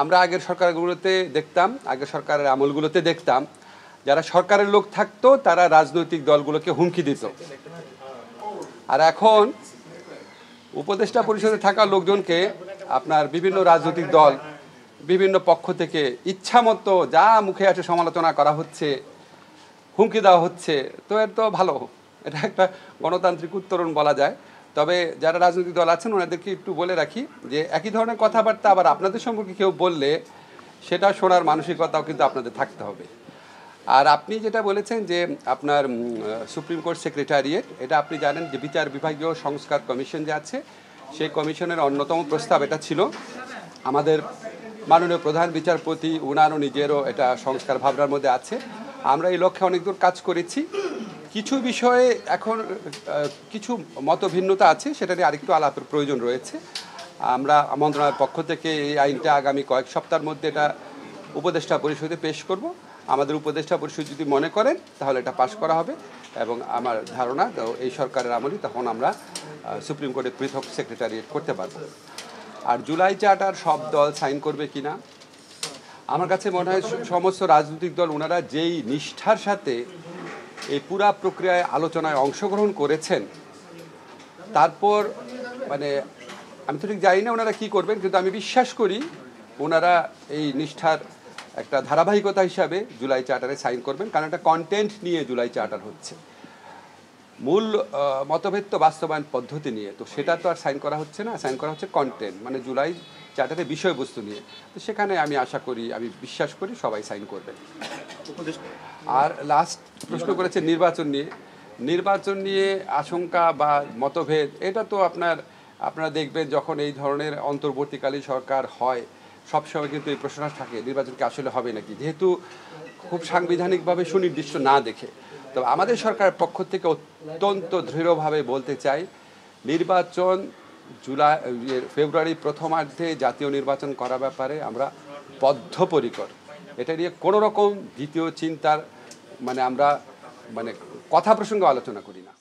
আমরা আগের সরকারগুলোতে দেখতাম, আগের সরকারের আমলগুলোতে দেখতাম যারা সরকারের লোক থাকতো তারা রাজনৈতিক দলগুলোকে হুমকি দিত। আর এখন উপদেষ্টা পরিষদে থাকা লোকজনকে আপনার বিভিন্ন রাজনৈতিক দল বিভিন্ন পক্ষ থেকে ইচ্ছামতো যা মুখে আসে সমালোচনা করা হচ্ছে, হুমকি দেওয়া হচ্ছে। তো এর তো ভালো, এটা একটা গণতান্ত্রিক উত্তরণ বলা যায়। তবে যারা রাজনৈতিক দল আছেন ওনাদেরকে একটু বলে রাখি যে একই ধরনের কথাবার্তা আবার আপনাদের সম্পর্কে কেউ বললে সেটা শোনার মানসিকতাও কিন্তু আপনাদের থাকতে হবে। আর আপনি যেটা বলেছেন যে আপনার সুপ্রিম কোর্ট সেক্রেটারিয়েট, এটা আপনি জানেন যে বিচার বিভাগীয় সংস্কার কমিশন যে আছে সেই কমিশনের অন্যতম প্রস্তাব এটা ছিল। আমাদের মাননীয় প্রধান বিচারপতি উনারও নিজেরও এটা সংস্কার ভাবনার মধ্যে আছে। আমরা এই লক্ষ্যে অনেক দূর কাজ করেছি। কিছু বিষয়ে এখন কিছু মতভিন্নতা আছে, সেটা নিয়ে আরেকটু আলাপের প্রয়োজন রয়েছে। আমরা মন্ত্রণালয়ের পক্ষ থেকে এই আইনটা আগামী কয়েক সপ্তাহের মধ্যে এটা উপদেষ্টা পরিষদে পেশ করব। আমাদের উপদেষ্টা পরিষদ যদি মনে করেন তাহলে এটা পাশ করা হবে এবং আমার ধারণা এই সরকারের আমলে তখন আমরা সুপ্রিম কোর্টে পৃথক সেক্রেটারিয়েট করতে পারব। আর জুলাই চার্টার সব দল সাইন করবে কিনা, আমার কাছে মনে হয় সমস্ত রাজনৈতিক দল ওনারা যেই নিষ্ঠার সাথে এই পুরা প্রক্রিয়ায় আলোচনায় অংশগ্রহণ করেছেন, তারপর মানে আমি তো ঠিক জানি না ওনারা কী করবেন, কিন্তু আমি বিশ্বাস করি ওনারা এই নিষ্ঠার একটা ধারাবাহিকতা হিসাবে জুলাই চার্টারে সাইন করবেন। কারণ একটা কন্টেন্ট নিয়ে জুলাই চার্টার হচ্ছে, মূল মতভেদ তো বাস্তবায়ন পদ্ধতি নিয়ে, তো সেটা তো আর সাইন করা হচ্ছে না, সাইন করা হচ্ছে কন্টেন্ট মানে জুলাই চার্টারের বিষয়বস্তু নিয়ে। তো সেখানে আমি আশা করি, আমি বিশ্বাস করি সবাই সাইন করবেন। আর লাস্ট প্রশ্ন করেছে নির্বাচন নিয়ে। নির্বাচন নিয়ে আশঙ্কা বা মতভেদ, এটা তো আপনারা দেখবেন যখন এই ধরনের অন্তর্বর্তীকালীন সরকার হয় সবসময় কিন্তু এই প্রশ্নটা থাকে নির্বাচন কি আসলে হবে নাকি, যেহেতু খুব সাংবিধানিকভাবে সুনির্দিষ্ট না দেখে। তবে আমাদের সরকারের পক্ষ থেকে অত্যন্ত দৃঢ়ভাবে বলতে চাই নির্বাচন ফেব্রুয়ারি প্রথমার্ধে জাতীয় নির্বাচন করার ব্যাপারে আমরা বদ্ধপরিকর। এটা নিয়ে কোনো রকম দ্বিতীয় চিন্তার আমরা কথা প্রসঙ্গে আলোচনা করি না।